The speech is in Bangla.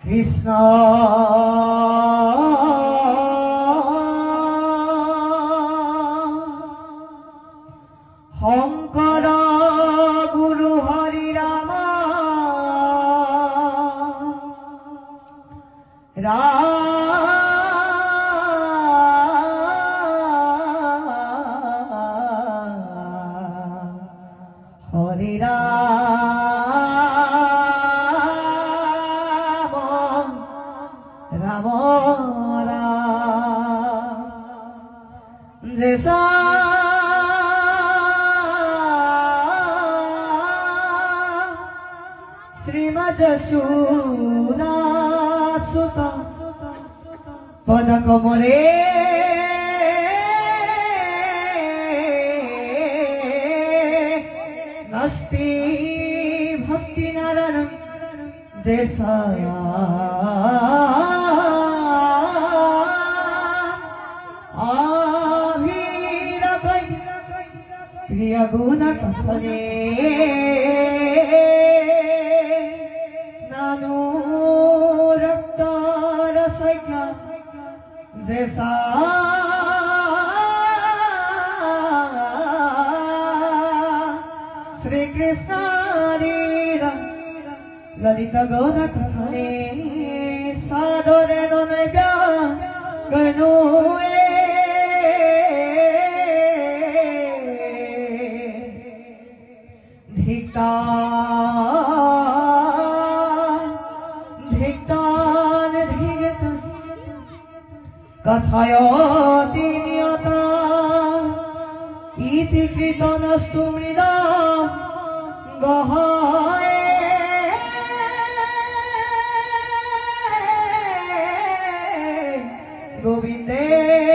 কৃষ্ণ শংকৰ গুৰু হৰি ৰাম হৰি রাম জেসা শ্রীমদ সুনা সুত পদ কমলে নাস্তি ভক্তি নারায়ণ দেশা প্রিয় গুণ কথনে নানু রক্ত রসজ্ঞ জেসা শ্রীকৃষ্ণ ললিত গুণ কথনে সাদরে নৈব্য গণু ধিক্তান ধিগত কথয়তি নিয়ত ইতি কৃতনস্তু মৃদা গহায় গোবিন্দে